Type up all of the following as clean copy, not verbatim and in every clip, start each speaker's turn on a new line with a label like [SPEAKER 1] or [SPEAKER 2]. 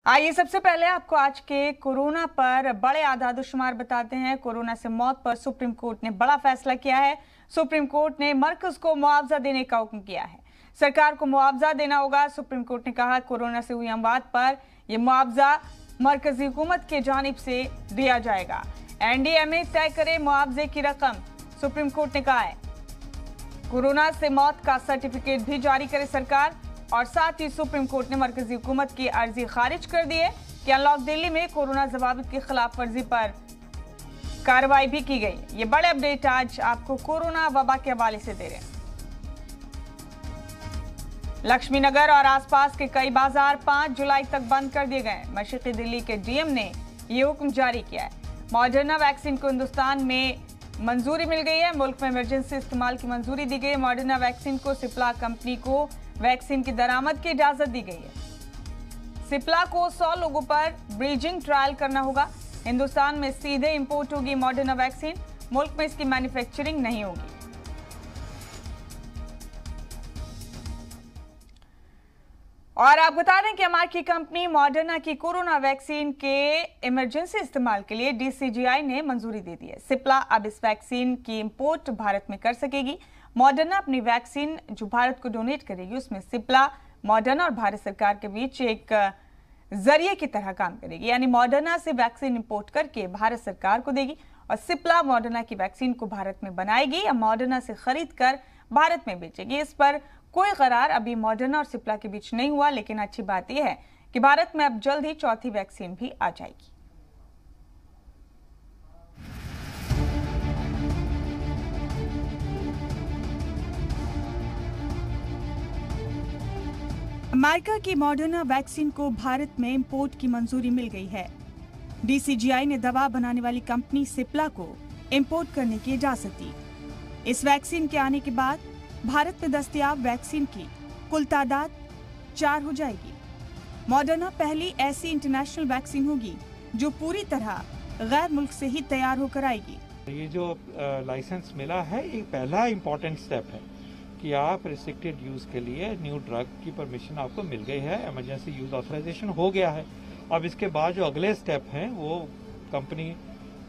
[SPEAKER 1] आइए सबसे पहले आपको आज के कोरोना पर बड़े आदादोशुमार बताते हैं। कोरोना से मौत पर सुप्रीम कोर्ट ने बड़ा फैसला किया है। सुप्रीम कोर्ट ने मरकज को मुआवजा देने का हुक्म किया है। सरकार को मुआवजा देना होगा। सुप्रीम कोर्ट ने कहा कोरोना से हुई अमवात पर यह मुआवजा मरकजी हुकूमत की जानिब से दिया जाएगा। एनडीएमए तय करे मुआवजे की रकम, सुप्रीम कोर्ट ने कहा है। कोरोना से मौत का सर्टिफिकेट भी जारी करे सरकार। और साथ ही सुप्रीम कोर्ट ने मरकजी हुकूमत की अर्जी खारिज कर दी है कि अनलॉक दिल्ली में कोरोना जवाबित की खिलाफ वर्जी पर कार्रवाई भी की गई। ये बड़े अपडेट आज आपको कोरोना वबा के हवाले से दे रहे हैं। लक्ष्मी नगर और आसपास के कई बाजार 5 जुलाई तक बंद कर दिए गए। मशरक़ी दिल्ली के डीएम ने ये हुक्म जारी किया है। मॉडर्ना वैक्सीन को हिंदुस्तान में मंजूरी मिल गई है। मुल्क में इमरजेंसी इस्तेमाल की मंजूरी दी गई है। मॉडर्ना वैक्सीन को सिप्ला कंपनी को वैक्सीन की दरामद की इजाजत दी गई है। सिप्ला को 100 लोगों पर ब्रीजिंग ट्रायल करना होगा। हिंदुस्तान में सीधे इंपोर्ट होगी मॉडर्ना वैक्सीन। मुल्क में इसकी मैन्युफैक्चरिंग नहीं होगी। और आप बता दें कि अमेरिकी कंपनी मॉडर्ना की कोरोना वैक्सीन के इमरजेंसी इस्तेमाल के लिए डीसीजीआई ने मंजूरी दे दी है। सिप्ला अब इस वैक्सीन की इंपोर्ट भारत में कर सकेगी। मॉडर्ना अपनी वैक्सीन जो भारत को डोनेट करेगी उसमें सिप्ला, मॉडर्ना और भारत सरकार के बीच एक जरिए की तरह काम करेगी। यानी मॉडर्ना से वैक्सीन इंपोर्ट करके भारत सरकार को देगी और सिप्ला मॉडर्ना की वैक्सीन को भारत में बनाएगी या मॉडर्ना से खरीद कर भारत में बेचेगी। इस पर कोई करार अभी मॉडर्ना और सिप्ला के बीच नहीं हुआ, लेकिन अच्छी बात यह है कि भारत में अब जल्द ही चौथी वैक्सीन भी आ जाएगी। अमेरिका की मॉडर्ना वैक्सीन को भारत में इंपोर्ट की मंजूरी मिल गई है। डीसीजीआई ने दवा बनाने वाली कंपनी सिप्ला को इंपोर्ट करने की इजाजत दी। इस वैक्सीन के आने के बाद भारत में दस्तयाब वैक्सीन की कुल तादाद 4 हो जाएगी। मॉडर्ना पहली ऐसी इंटरनेशनल वैक्सीन होगी जो पूरी तरह गैर मुल्क से ही तैयार होकर आएगी।
[SPEAKER 2] ये जो लाइसेंस मिला है ये पहला इम्पोर्टेंट स्टेप है कि आप रिस्ट्रिक्टेड यूज़ के लिए न्यू ड्रग की परमिशन आपको मिल गई है। इमरजेंसी यूज़ ऑथराइजेशन हो गया है। अब इसके बाद जो अगले स्टेप हैं वो कंपनी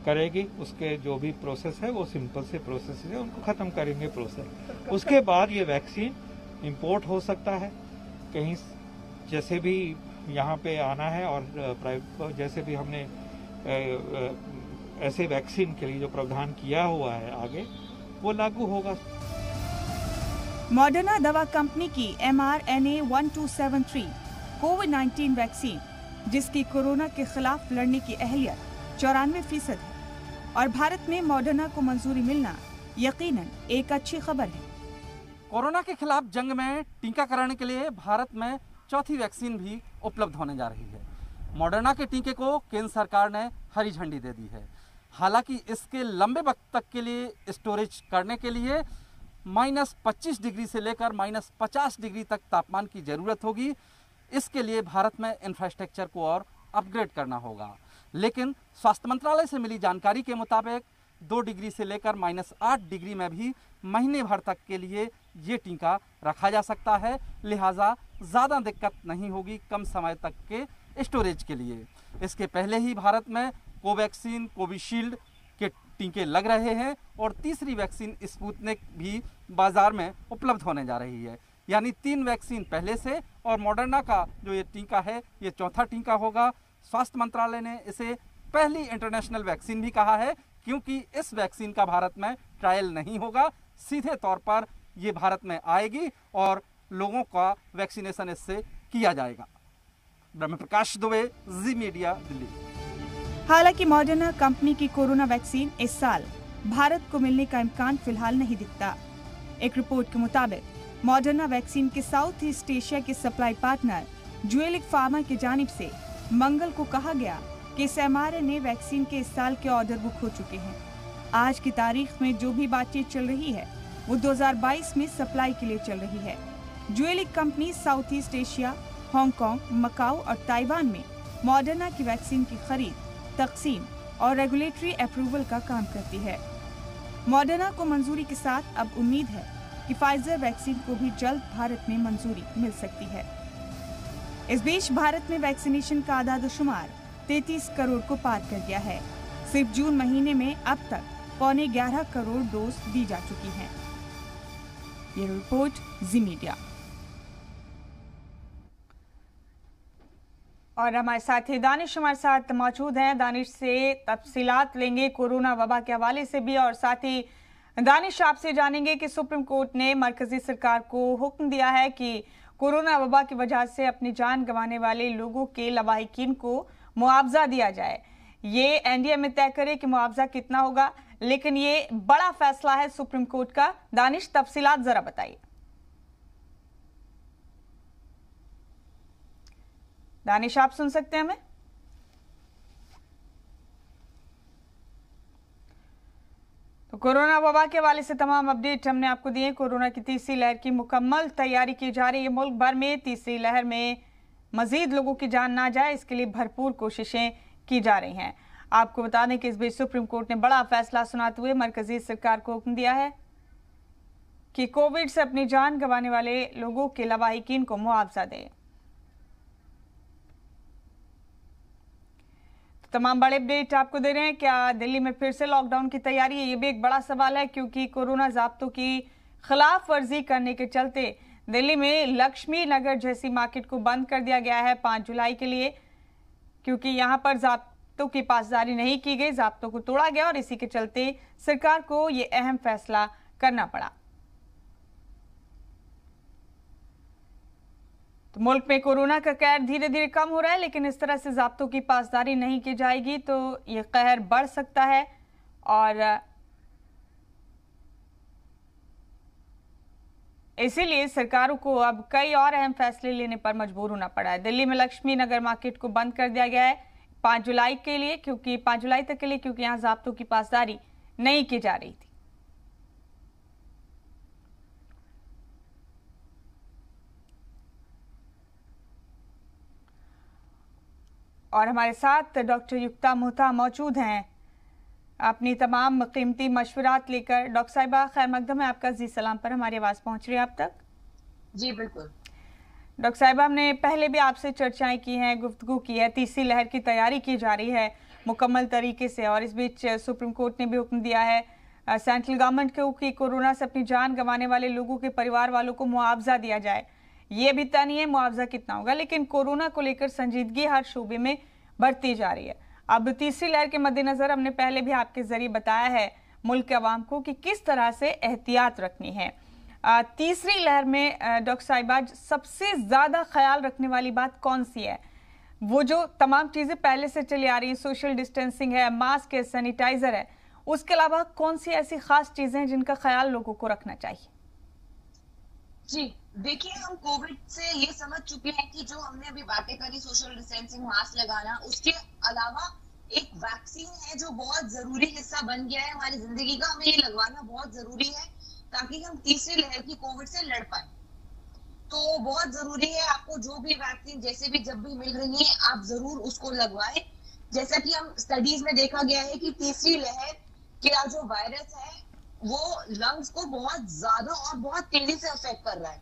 [SPEAKER 2] करेगी। उसके जो भी प्रोसेस है वो सिंपल से प्रोसेस है, उनको ख़त्म करेंगे प्रोसेस। उसके बाद ये वैक्सीन इंपोर्ट हो सकता है कहीं, जैसे भी यहाँ पे आना है। और जैसे भी हमने ऐसे वैक्सीन के लिए जो प्रावधान किया हुआ है आगे वो लागू होगा।
[SPEAKER 1] मॉडर्ना दवा कंपनी की mRNA 1273 कोविड-19 वैक्सीन, जिसकी कोरोना के खिलाफ लड़ने की अहलियत 94% है और भारत में मॉडर्ना को मंजूरी मिलना यकीनन एक अच्छी खबर है।
[SPEAKER 3] कोरोना के खिलाफ जंग में टीकाकरण के लिए भारत में चौथी वैक्सीन भी उपलब्ध होने जा रही है। मॉडर्ना के टीके को केंद्र सरकार ने हरी झंडी दे दी है। हालांकि इसके लंबे वक्त तक के लिए स्टोरेज करने के लिए -25 डिग्री से लेकर -50 डिग्री तक तापमान की ज़रूरत होगी। इसके लिए भारत में इंफ्रास्ट्रक्चर को और अपग्रेड करना होगा। लेकिन स्वास्थ्य मंत्रालय से मिली जानकारी के मुताबिक 2 डिग्री से लेकर -8 डिग्री में भी महीने भर तक के लिए ये टीका रखा जा सकता है। लिहाजा ज़्यादा दिक्कत नहीं होगी कम समय तक के स्टोरेज के लिए। इसके पहले ही भारत में कोवैक्सीन, कोविशील्ड के टीके लग रहे हैं और तीसरी वैक्सीन स्पुतनिक भी बाजार में उपलब्ध होने जा रही है। यानी 3 वैक्सीन पहले से और मॉडर्ना का जो ये टीका है ये चौथा टीका होगा। स्वास्थ्य मंत्रालय ने इसे पहली इंटरनेशनल वैक्सीन भी कहा है क्योंकि इस वैक्सीन का भारत में ट्रायल नहीं होगा, सीधे तौर पर ये भारत में आएगी और लोगों का वैक्सीनेशन इससे किया जाएगा। ब्रह्म प्रकाश दुबे, जी मीडिया, दिल्ली।
[SPEAKER 1] हालांकि मॉडर्ना कंपनी की कोरोना वैक्सीन इस साल भारत को मिलने का इम्कान फिलहाल नहीं दिखता। एक रिपोर्ट के मुताबिक मॉडर्ना वैक्सीन के साउथ ईस्ट एशिया के सप्लाई पार्टनर ज्वेलिक फार्मा की जानिब से मंगल को कहा गया कि इस mRNA वैक्सीन के इस साल के ऑर्डर बुक हो चुके हैं। आज की तारीख में जो भी बातचीत चल रही है वो 2022 में सप्लाई के लिए चल रही है। ज्वेलिक company South East Asia, Hong, Kong और ताइवान में मॉडर्ना की वैक्सीन की खरीद, तकसीम और रेगुलेटरी अप्रूवल का काम करती है। मॉडर्ना को मंजूरी के साथ अब उम्मीद है कि फाइजर वैक्सीन को भी जल्द भारत में मंजूरी मिल सकती है। इस बीच भारत में वैक्सीनेशन का आदादुशुमार 33 करोड़ को पार कर गया है। सिर्फ जून महीने में अब तक 11.25 करोड़ डोज दी जा चुकी हैं। ये रिपोर्ट जी मीडिया। और हमारे साथी दानिश हमारे साथ मौजूद हैं। दानिश से तफसीलात लेंगे कोरोना वबा के हवाले से भी, और साथ ही दानिश आपसे जानेंगे कि सुप्रीम कोर्ट ने मरकजी सरकार को हुक्म दिया है कि कोरोना वबा की वजह से अपनी जान गंवाने वाले लोगों के लवाहिकीन को मुआवजा दिया जाए। ये एनडीए में तय करे कि मुआवजा कितना होगा, लेकिन ये बड़ा फैसला है सुप्रीम कोर्ट का। दानिश, तफसीलात जरा बताइए। दानिश, आप सुन सकते हैं हमें? तो कोरोना वबा के हवाले से तमाम अपडेट हमने आपको दिए। कोरोना की तीसरी लहर की मुकम्मल तैयारी की जा रही है मुल्क भर में। तीसरी लहर में मजीद लोगों की जान ना जाए, इसके लिए भरपूर कोशिशें की जा रही हैं। आपको बता दें कि इस बीच सुप्रीम कोर्ट ने बड़ा फैसला सुनाते हुए मरकजी सरकार को हुक्म दिया है कि कोविड से अपनी जान गंवाने वाले लोगों के लवाहिकीन को मुआवजा दे। तमाम बड़े अपडेट आपको दे रहे हैं। क्या दिल्ली में फिर से लॉकडाउन की तैयारी है? ये भी एक बड़ा सवाल है, क्योंकि कोरोना ज़ाब्तों की खिलाफ वर्जी करने के चलते दिल्ली में लक्ष्मी नगर जैसी मार्केट को बंद कर दिया गया है 5 जुलाई के लिए, क्योंकि यहां पर ज़ाब्तों की पासदारी नहीं की गई, ज़ाब्तों को तोड़ा गया और इसी के चलते सरकार को ये अहम फैसला करना पड़ा। तो मुल्क में कोरोना का कहर धीरे धीरे कम हो रहा है, लेकिन इस तरह से ज़ाब्तों की पासदारी नहीं की जाएगी तो ये कहर बढ़ सकता है और इसीलिए सरकारों को अब कई और अहम फैसले लेने पर मजबूर होना पड़ा है। दिल्ली में लक्ष्मी नगर मार्केट को बंद कर दिया गया है 5 जुलाई के लिए, क्योंकि 5 जुलाई तक के लिए, क्योंकि यहाँ ज़ाब्तों की पासदारी नहीं की जा रही थी। और हमारे साथ डॉक्टर युक्ता मोहता मौजूद हैं अपनी तमाम कीमती मशवरात लेकर। डॉक्टर साहिबा, खैर मकदम है आपका। जी सलाम पर हमारी आवाज़ पहुंच रही है आप तक?
[SPEAKER 4] जी बिल्कुल।
[SPEAKER 1] डॉक्टर साहिबा, हमने पहले भी आपसे चर्चाएं की हैं, गुफ्तगू की है, तीसरी लहर की तैयारी की जा रही है मुकम्मल तरीके से, और इस बीच सुप्रीम कोर्ट ने भी हुक्म दिया है सेंट्रल गवर्नमेंट को कि कोरोना से अपनी जान गंवाने वाले लोगों के परिवार वालों को मुआवजा दिया जाए। ये भी तय नहीं है मुआवजा कितना होगा, लेकिन कोरोना को लेकर संजीदगी हर शोबे में बढ़ती जा रही है। अब तीसरी लहर के मद्देनजर हमने पहले भी आपके जरिए बताया है मुल्क के अवाम को कि किस तरह से एहतियात रखनी है। तीसरी लहर में डॉक्टर साहिबा सबसे ज्यादा ख्याल रखने वाली बात कौन सी है? वो जो तमाम चीजें पहले से चली आ रही हैं, सोशल डिस्टेंसिंग है, मास्क है, सैनिटाइजर है, उसके अलावा कौन सी ऐसी खास चीजें हैं जिनका ख्याल लोगों को रखना चाहिए?
[SPEAKER 4] जी देखिए, हम कोविड से ये समझ चुके हैं कि जो हमने अभी बातें करी, सोशल डिस्टेंसिंग, मास्क लगाना, उसके अलावा एक वैक्सीन है जो बहुत जरूरी हिस्सा बन गया है हमारी जिंदगी का। हमें ये लगवाना बहुत जरूरी है ताकि हम तीसरी लहर की कोविड से लड़ पाए। तो बहुत जरूरी है, आपको जो भी वैक्सीन जैसे भी जब भी मिल रही है आप जरूर उसको लगवाएं। जैसा कि हम स्टडीज में देखा गया है कि तीसरी लहर का जो वायरस है वो लंग्स को बहुत ज्यादा और बहुत तेजी से अफेक्ट कर रहा है।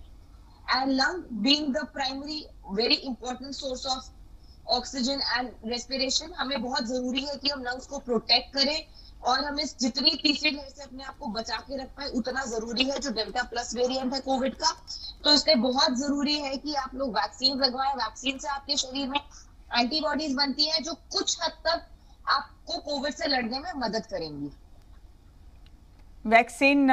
[SPEAKER 4] And lung being the primary very important source of oxygen and respiration, हमें बहुत जरूरी है कि हम लंग्स को प्रोटेक्ट करें और हमें जितनी तीसरी लहर से अपने आप को बचा के रख पाए उतना जरूरी है। जो डेल्टा प्लस वेरिएंट है कोविड का, तो इसलिए बहुत जरूरी है कि आप लोग वैक्सीन लगवाएं। वैक्सीन से आपके शरीर में एंटीबॉडीज बनती है जो कुछ हद तक आपको कोविड से लड़ने में मदद करेंगी।
[SPEAKER 1] वैक्सीन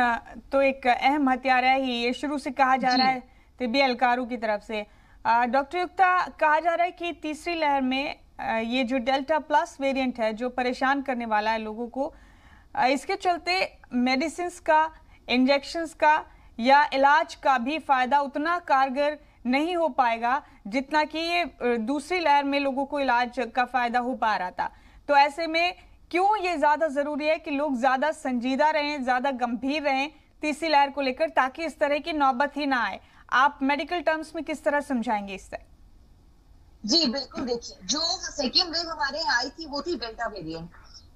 [SPEAKER 1] तो एक अहम हथियार है ही, ये शुरू से कहा जा रहा है तिब्बी एहलकारों की तरफ से। डॉक्टर युक्ता, कहा जा रहा है कि तीसरी लहर में ये जो डेल्टा प्लस वेरिएंट है जो परेशान करने वाला है लोगों को, इसके चलते मेडिसिन का, इंजेक्शंस का या इलाज का भी फायदा उतना कारगर नहीं हो पाएगा जितना कि ये दूसरी लहर में लोगों को इलाज का फायदा हो पा रहा था। तो ऐसे में क्यों ये ज्यादा जरूरी है कि लोग ज्यादा संजीदा रहें, ज्यादा गंभीर रहें तीसरी लहर को लेकर, ताकि इस तरह की नौबत ही ना आए? आप मेडिकल टर्म्स में किस तरह समझाएंगे इससे?
[SPEAKER 4] जी बिल्कुल, देखिए जो सेकेंड वेव हमारे यहाँ आई थी वो थी डेल्टा वेरिएंट।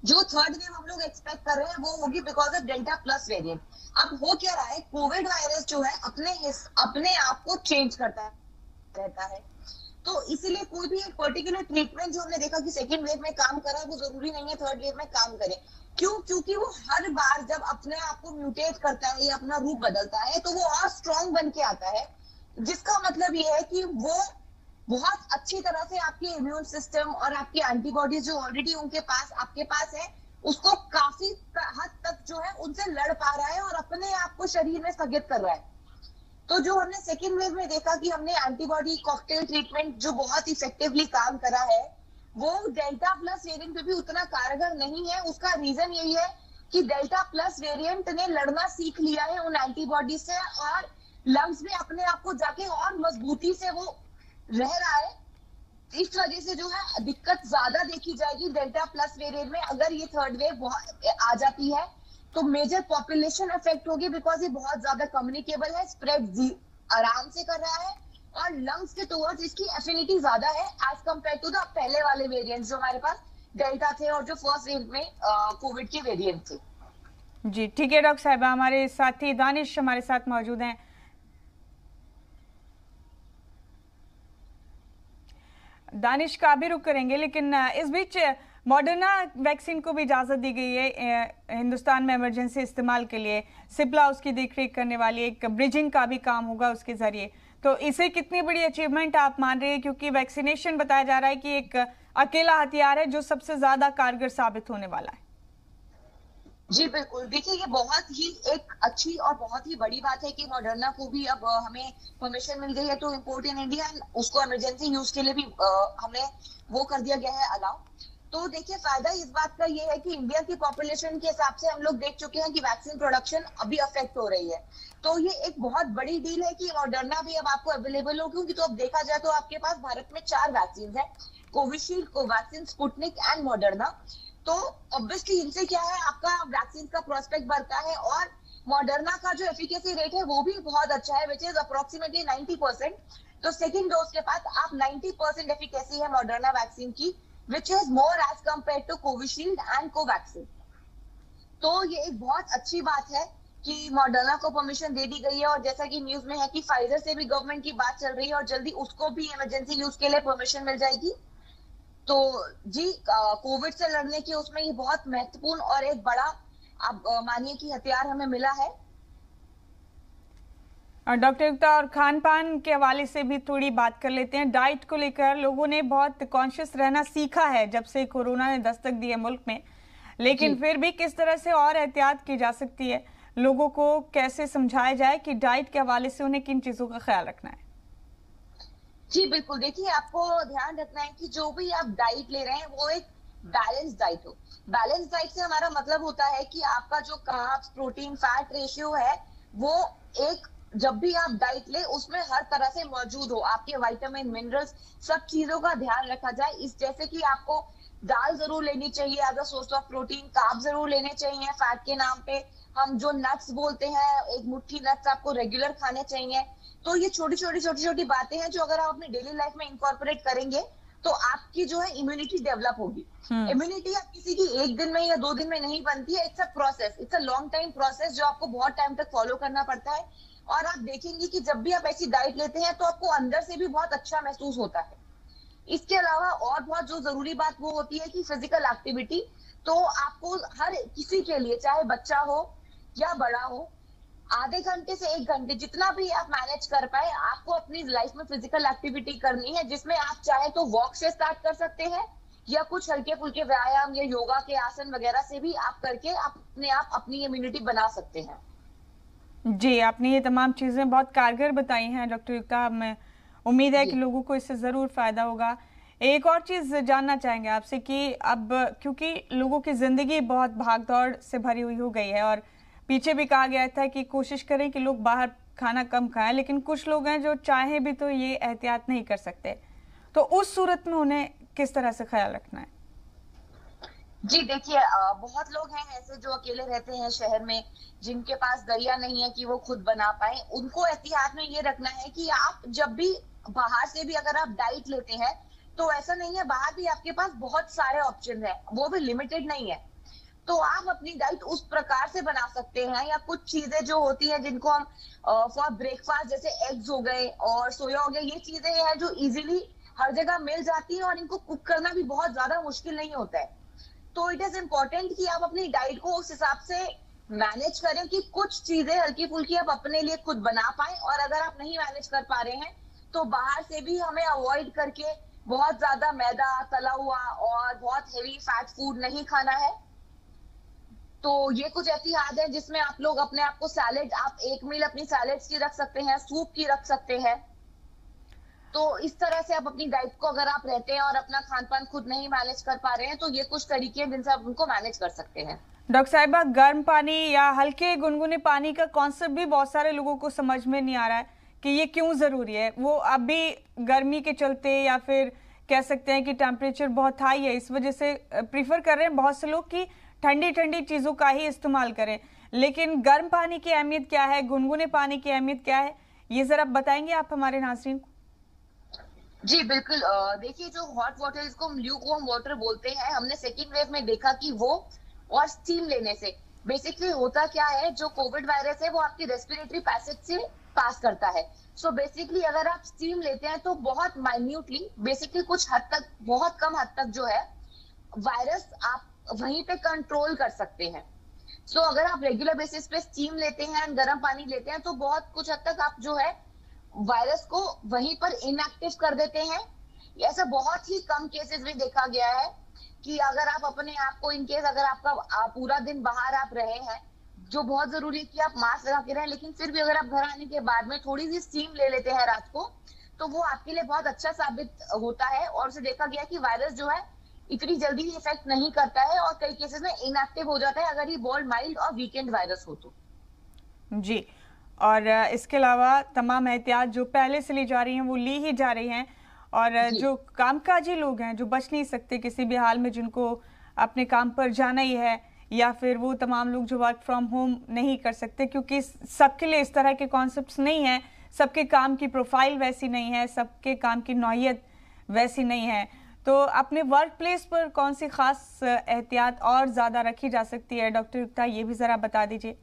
[SPEAKER 4] जो थर्ड वेव हम लोग एक्सपेक्ट कर रहे हैं वो होगी because of delta plus variant. अब हो क्या रहा है, कोविड वायरस जो है अपने आप को चेंज करता रहता है। तो इसीलिए कोई भी एक पर्टिकुलर ट्रीटमेंट जो हमने देखा कि सेकेंड वेव में काम करा, वो जरूरी नहीं है थर्ड वेव में काम करे। क्यों? क्योंकि वो हर बार जब अपने आप को म्यूटेट करता है या अपना रूप बदलता है तो वो और स्ट्रॉन्ग बन के आता है, जिसका मतलब ये है कि वो बहुत अच्छी तरह से आपके इम्यून सिस्टम और आपकी एंटीबॉडीज जो ऑलरेडी उनके पास आपके पास है, उसको काफी हद तक जो है उनसे लड़ पा रहा है और अपने आप को शरीर में स्थगित कर रहा है। तो जो हमने सेकेंड वेव में देखा कि हमने एंटीबॉडी कॉकटेल ट्रीटमेंट जो बहुत इफेक्टिवली काम करा है, वो डेल्टा प्लस वेरिएंट पे भी उतना कारगर नहीं है। उसका रीजन यही है कि डेल्टा प्लस वेरिएंट ने लड़ना सीख लिया है उन एंटीबॉडी से, और लंग्स में अपने आप को जाके और मजबूती से वो रह रहा है। इस वजह से जो है दिक्कत ज्यादा देखी जाएगी डेल्टा प्लस वेरिएंट में। अगर ये थर्ड वेव आ जाती है तो मेजर पॉपुलेशन इफेक्ट होगी, बिकॉज ये बहुत ज्यादा कम्युनिकेबल है, स्प्रेड आराम से कर रहा है और लंग्स के टुवर्ड्स इसकी एफिनिटी ज्यादा है एज कंपेयर टू द पहले वाले वेरिएंट्स जो हमारे पास डेल्टा थे और जो फर्स्ट वेव में कोविड के वेरिएंट थे।
[SPEAKER 1] जी ठीक है डॉक्टर साहिबा, हमारे साथी दानिश हमारे साथ मौजूद हैं। दानिश का भी रुख करेंगे, लेकिन इस बीच मॉडर्ना वैक्सीन को भी इजाज़त दी गई है हिंदुस्तान में इमरजेंसी इस्तेमाल के लिए। सिप्ला उसकी देखरेख करने वाली, एक ब्रिजिंग का भी काम होगा उसके जरिए। तो इसे कितनी बड़ी अचीवमेंट आप मान रहे हैं, क्योंकि वैक्सीनेशन बताया जा रहा है कि एक अकेला हथियार है जो सबसे ज्यादा कारगर साबित होने वाला है।
[SPEAKER 4] जी बिल्कुल, देखिए ये बहुत ही एक अच्छी और बहुत ही बड़ी बात है कि मॉडर्ना को भी अब हमें परमिशन मिल गई है टू इम्पोर्ट इन इंडिया, उसको इमरजेंसी यूज के लिए भी हमें वो कर दिया गया है अलाउ। तो देखिए फायदा इस बात का ये है कि इंडिया की पॉपुलेशन के हिसाब से हम लोग देख चुके हैं कि वैक्सीन प्रोडक्शन अभी अफेक्ट हो रही है। तो ये एक बहुत बड़ी डील है कि मॉडर्ना भी अब आपको अवेलेबल हो, क्योंकि तो अब देखा जाए तो आपके पास भारत में 4 वैक्सीन है, Covishield, Covaxin, Sputnik and Moderna. तो ऑब्वियसली इनसे क्या है, आपका वैक्सीन का प्रोस्पेक्ट बढ़ता है और मॉडर्ना का जो एफिकेसी रेट है वो भी बहुत अच्छा है, विच इज अप्रोक्सीमेटली 90%। तो सेकेंड डोज के बाद आप 90% एफिकेसी है मॉडर्ना वैक्सीन की, which is more as compared to Covishield and Covaxin। तो ये एक बहुत अच्छी बात है कि मॉडर्ना को परमिशन दे दी गई है, और जैसा कि न्यूज में है कि फाइजर से भी गवर्नमेंट की बात चल रही है और जल्दी उसको भी इमरजेंसी यूज के लिए परमिशन मिल जाएगी। तो जी कोविड से लड़ने की उसमें ये बहुत महत्वपूर्ण और एक बड़ा आप मानिए कि हथियार हमें मिला है।
[SPEAKER 1] डॉक्टर युक्ता, और खान पान के हवाले से भी थोड़ी बात कर लेते हैं। डाइट को लेकर लोगों ने बहुत कॉन्शियस रहना सीखा है जब से कोरोना ने दस्तक दी है मुल्क में, लेकिन फिर भी किस तरह से और एहतियात की जा सकती है, लोगों को कैसे समझाया जाए कि डाइट के हवाले से उन्हें किन चीजों का ख्याल रखना है?
[SPEAKER 4] जी बिल्कुल, देखिए आपको ध्यान रखना है कि जो भी आप डाइट ले रहे हैं वो एक बैलेंस डाइट हो। बैलेंस डाइट से हमारा मतलब होता है कि आपका जो कार्ब्स, प्रोटीन, फैट रेशियो है वो एक, जब भी आप डाइट ले उसमें हर तरह से मौजूद हो, आपके विटामिन, मिनरल्स, सब चीजों का ध्यान रखा जाए। इस जैसे कि आपको दाल जरूर लेनी चाहिए as a source of protein, carb जरूर लेने चाहिए फैट के नाम पे, हम जो नट्स बोलते हैं एक मुट्ठी नट्स आपको रेगुलर खाने चाहिए। तो ये छोटी छोटी बातें हैं जो अगर आप अपनी डेली लाइफ में इंकॉर्पोरेट करेंगे तो आपकी जो है इम्यूनिटी डेवलप होगी। इम्यूनिटी आप किसी की एक दिन में या 2 दिन में नहीं बनती है, it's a process, it's a long time process जो आपको बहुत टाइम तक फॉलो करना पड़ता है। और आप देखेंगे कि जब भी आप ऐसी डाइट लेते हैं तो आपको अंदर से भी बहुत अच्छा महसूस होता है। इसके अलावा और बहुत जो जरूरी बात वो होती है कि फिजिकल एक्टिविटी, तो आपको हर किसी के लिए, चाहे बच्चा हो या बड़ा हो, आधे घंटे से 1 घंटे जितना भी आप मैनेज कर पाए, आपको अपनी लाइफ में फिजिकल एक्टिविटी करनी है, जिसमें आप चाहे तो वॉक से स्टार्ट कर सकते हैं या कुछ हल्के फुल्के व्यायाम या योगा के आसन वगैरह से भी आप करके अपने आप अपनी इम्यूनिटी बना सकते हैं।
[SPEAKER 1] जी, आपने ये तमाम चीज़ें बहुत कारगर बताई हैं डॉक्टर युक्ता, मैं उम्मीद है कि लोगों को इससे ज़रूर फ़ायदा होगा। एक और चीज़ जानना चाहेंगे आपसे कि अब क्योंकि लोगों की ज़िंदगी बहुत भागदौड़ से भरी हुई हो गई है, और पीछे भी कहा गया था कि कोशिश करें कि लोग बाहर खाना कम खाएं, लेकिन कुछ लोग हैं जो चाहें भी तो ये एहतियात नहीं कर सकते, तो उस सूरत में उन्हें किस तरह से ख्याल रखना है?
[SPEAKER 4] जी देखिए, बहुत लोग हैं ऐसे जो अकेले रहते हैं शहर में, जिनके पास दरिया नहीं है कि वो खुद बना पाए। उनको एहतियात में ये रखना है कि आप जब भी बाहर से भी अगर आप डाइट लेते हैं तो ऐसा नहीं है, बाहर भी आपके पास बहुत सारे ऑप्शन है, वो भी लिमिटेड नहीं है। तो आप अपनी डाइट उस प्रकार से बना सकते हैं, या कुछ चीजें जो होती है जिनको हम फॉर ब्रेकफास्ट, जैसे एग्स हो गए और सोया हो गया, ये चीजें हैं जो इजीली हर जगह मिल जाती है और इनको कुक करना भी बहुत ज्यादा मुश्किल नहीं होता है। तो इट इज इम्पोर्टेंट कि आप अपनी डाइट को उस हिसाब से मैनेज करें कि कुछ चीजें हल्की फुल्की आप अपने लिए खुद बना पाए, और अगर आप नहीं मैनेज कर पा रहे हैं तो बाहर से भी हमें अवॉइड करके बहुत ज्यादा मैदा, तला हुआ और बहुत हेवी फैट फूड नहीं खाना है। तो ये कुछ एहतियात है जिसमें आप लोग अपने आप को सैलेड, आप एक मील अपनी सैलेड्स की रख सकते हैं, सूप की रख सकते हैं। तो इस तरह से आप अपनी डाइट को, अगर आप रहते हैं और अपना खान पान खुद नहीं मैनेज कर पा रहे हैं, तो ये कुछ तरीके हैं जिनसे आप उनको मैनेज कर सकते हैं।
[SPEAKER 1] डॉक्टर साहिबा, गर्म पानी या हल्के गुनगुने पानी का कॉन्सेप्ट भी बहुत सारे लोगों को समझ में नहीं आ रहा है कि ये क्यों जरूरी है। वो अभी गर्मी के चलते या फिर कह सकते हैं कि टेम्परेचर बहुत हाई है, इस वजह से प्रीफर कर रहे हैं बहुत से लोग कि ठंडी ठंडी चीजों का ही इस्तेमाल करें। लेकिन गर्म पानी की अहमियत क्या है, गुनगुने पानी की अहमियत क्या है, ये जरा बताएंगे आप हमारे नाज़रीन को?
[SPEAKER 4] जी बिल्कुल। देखिए, जो हॉट वाटर, जिसको हम ल्यूकवार्म वाटर बोलते हैं, हमने सेकेंड वेव में देखा कि वो और स्टीम लेने से बेसिकली होता क्या है, जो कोविड वायरस है वो आपकी रेस्पिरेटरी पैसेज से पास करता है। सो बेसिकली अगर आप स्टीम लेते हैं तो बहुत माइन्यूटली, बेसिकली कुछ हद तक, बहुत कम हद तक जो है वायरस आप वहीं पे कंट्रोल कर सकते हैं। सो अगर आप रेगुलर बेसिस पे स्टीम लेते हैं, गर्म पानी लेते हैं, तो बहुत कुछ हद तक आप जो है वायरस को वहीं पर इनएक्टिव कर देते हैं। ऐसा बहुत ही कम केसेस में देखा गया है कि अगर आप अपने आप को, इनकेस अगर आपका पूरा दिन बाहर आप रहे हैं, जो बहुत जरूरी है कि आप मास्क लगा के रहें, लेकिन फिर भी अगर आप घर आने के बाद में थोड़ी सी स्टीम ले लेते हैं रात को, तो वो आपके लिए बहुत अच्छा साबित होता है। और उसे देखा गया कि वायरस जो है इतनी जल्दी इफेक्ट नहीं करता है और कई केसेस में इनएक्टिव हो जाता है अगर ये बहुत माइल्ड और वीकेंड वायरस हो तो।
[SPEAKER 1] जी, और इसके अलावा तमाम एहतियात जो पहले से ली जा रही हैं वो ली ही जा रही हैं। और जो कामकाजी लोग हैं जो बच नहीं सकते किसी भी हाल में, जिनको अपने काम पर जाना ही है, या फिर वो तमाम लोग जो वर्क फ्रॉम होम नहीं कर सकते, क्योंकि सबके लिए इस तरह के कॉन्सेप्ट्स नहीं हैं, सबके काम की प्रोफाइल वैसी नहीं है, सबके काम की नौइयत वैसी नहीं है, तो अपने वर्क प्लेस पर कौन सी खास एहतियात और ज़्यादा रखी जा सकती है? डॉक्टर युक्ता, ये भी ज़रा बता दीजिए।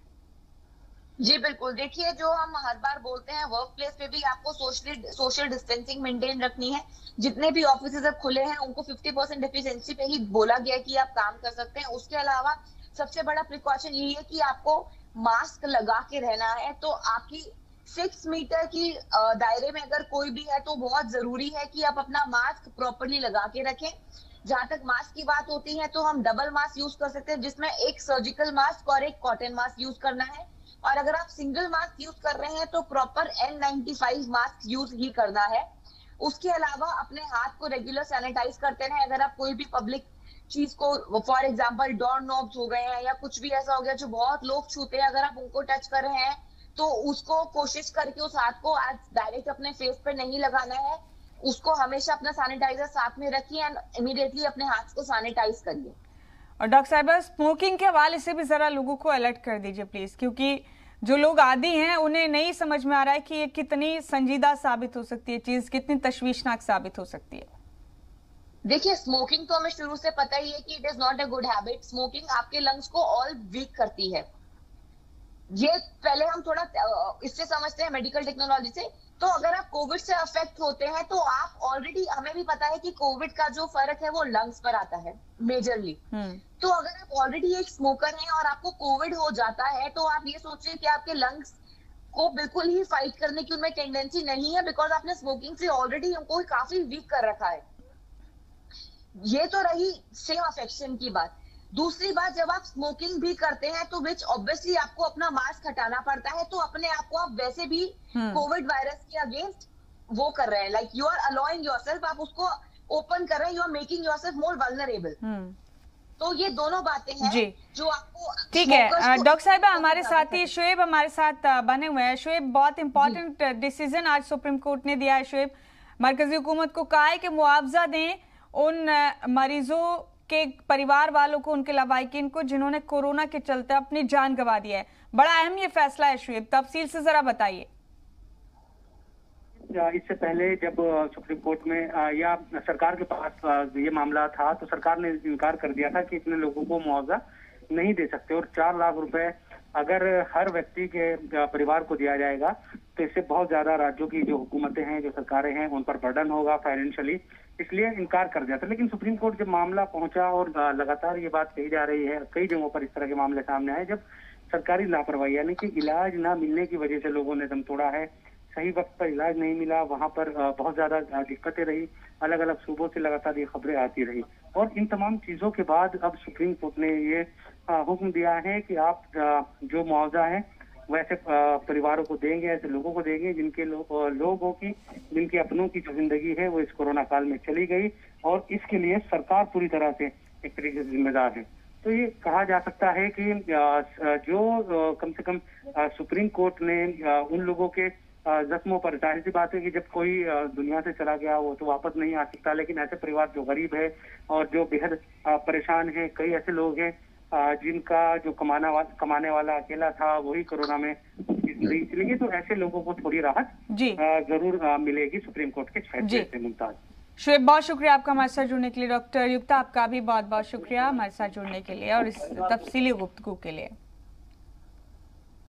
[SPEAKER 4] जी बिल्कुल। देखिए, जो हम हर बार बोलते हैं, वर्क प्लेस पे भी आपको सोशल डिस्टेंसिंग मेंटेन रखनी है। जितने भी ऑफिसेज अब खुले हैं उनको 50% एफिशिएंसी पे ही बोला गया कि आप काम कर सकते हैं। उसके अलावा सबसे बड़ा प्रिकॉशन यही है कि आपको मास्क लगा के रहना है। तो आपकी 6 मीटर की दायरे में अगर कोई भी है तो बहुत जरूरी है कि आप अपना मास्क प्रॉपरली लगा के रखें। जहां तक मास्क की बात होती है तो हम डबल मास्क यूज कर सकते हैं, जिसमें एक सर्जिकल मास्क और एक कॉटन मास्क यूज करना है। और अगर आप सिंगल मास्क यूज कर रहे हैं तो प्रॉपर N95 मास्क यूज ही करना है। उसके अलावा अपने हाथ को रेगुलर सैनिटाइज करते रहें। अगर आप कोई भी पब्लिक चीज को, फॉर एग्जांपल डोर नॉब्स हो गए हैं या कुछ भी ऐसा हो गया जो बहुत लोग छूते हैं, अगर आप उनको टच कर रहे हैं तो उसको कोशिश करके उस हाथ को आज डायरेक्ट अपने फेस पे नहीं लगाना है। उसको हमेशा अपना सैनिटाइजर साथ में रखिए एंड इमीडिएटली अपने हाथ को सैनिटाइज करिए।
[SPEAKER 1] और डॉक्टर साहिबा, स्मोकिंग के हवाले से भी जरा लोगों को अलर्ट कर दीजिए प्लीज, क्योंकि जो लोग आदी हैं उन्हें नहीं समझ में आ रहा है कि ये कितनी संजीदा साबित हो सकती है चीज, कितनी तशवीशनाक साबित हो सकती है।
[SPEAKER 4] देखिए, स्मोकिंग तो हमें शुरू से पता ही है कि it is not a good habit. Smoking आपके लंग्स को ऑल वीक करती है। ये पहले हम थोड़ा इससे समझते हैं मेडिकल टेक्नोलॉजी से। तो अगर आप कोविड से अफेक्ट होते हैं तो आप ऑलरेडी, हमें भी पता है कि कोविड का जो फर्क है वो लंग्स पर आता है मेजरली। तो अगर आप ऑलरेडी एक स्मोकर हैं और आपको कोविड हो जाता है तो आप ये सोचिए कि आपके लंग्स को बिल्कुल ही फाइट करने की उनमें टेंडेंसी नहीं है, बिकॉज आपने स्मोकिंग से ऑलरेडी उनको काफी वीक कर रखा है। ये तो रही सेम अफेक्शन की बात। दूसरी बात, जब आप स्मोकिंग भी करते हैं तो विच ऑब्वियसली आपको अपना मास्क हटाना पड़ता है, तो अपने आप को आप वैसे भी कोविड वायरस के अगेंस्ट वो कर रहे हैं, like you are allowing yourself, आप उसको ओपन कर रहे हैं, you are making yourself more vulnerable. तो ये दोनों बातें हैं जी जो आपको,
[SPEAKER 1] ठीक है। डॉक्टर साहिबा, हमारे साथ ही शुएब हमारे साथ बने हुए हैं। शुएब, बहुत इंपॉर्टेंट डिसीजन आज सुप्रीम कोर्ट ने दिया है। शुएब, मरकजी हुकूमत को कहा है कि मुआवजा दें उन मरीजों के परिवार वालों को, उनके लवाहिकीन को जिन्होंने कोरोना के चलते अपनी जान गंवा दी है। बड़ा अहम ये फैसला है शुएब, तफसील से जरा बताइए।
[SPEAKER 5] इससे पहले जब सुप्रीम कोर्ट में या सरकार के पास ये मामला था तो सरकार ने इनकार कर दिया था कि इतने लोगों को मुआवजा नहीं दे सकते और 4 लाख रुपए अगर हर व्यक्ति के परिवार को दिया जाएगा तो इससे बहुत ज्यादा राज्यों की जो हुकूमतें हैं, जो सरकारें हैं, उन पर बर्डन होगा फाइनेंशियली, इसलिए इनकार कर दिया था। लेकिन सुप्रीम कोर्ट जब मामला पहुंचा और लगातार ये बात कही जा रही है, कई जगहों पर इस तरह के मामले सामने आए, जब सरकारी लापरवाही यानी कि इलाज ना मिलने की वजह से लोगों ने दम तोड़ा है, सही वक्त पर इलाज नहीं मिला, वहां पर बहुत ज्यादा दिक्कतें रही, अलग अलग सूबों से लगातार ये खबरें आती रही। और इन तमाम चीजों के बाद अब सुप्रीम कोर्ट ने ये हुक्म दिया है कि आप जो मुआवजा है वैसे परिवारों को देंगे, ऐसे लोगों को देंगे जिनके लोगों की, जिनके अपनों की जो जिंदगी है वो इस कोरोना काल में चली गई, और इसके लिए सरकार पूरी तरह से एक तरीके से जिम्मेदार है। तो ये कहा जा सकता है कि जो कम से कम सुप्रीम कोर्ट ने उन लोगों के जख्मों पर, जाहिर सी बात है कि जब कोई दुनिया से चला गया वो तो वापस नहीं आ सकता, लेकिन ऐसे परिवार जो गरीब है और जो बेहद परेशान है, कई ऐसे लोग हैं जिनका जो कमाने वाला अकेला था वही कोरोना में जिंदगी चली गई, तो ऐसे लोगों को थोड़ी राहत जरूर मिलेगी सुप्रीम कोर्ट के फैसले से। मुमताज,
[SPEAKER 1] शुएब, बहुत शुक्रिया आपका हमारे साथ जुड़ने के लिए। डॉक्टर युक्ता, आपका भी बहुत बहुत शुक्रिया हमारे साथ जुड़ने के लिए और इस तफसीली गुफ्तगू के लिए।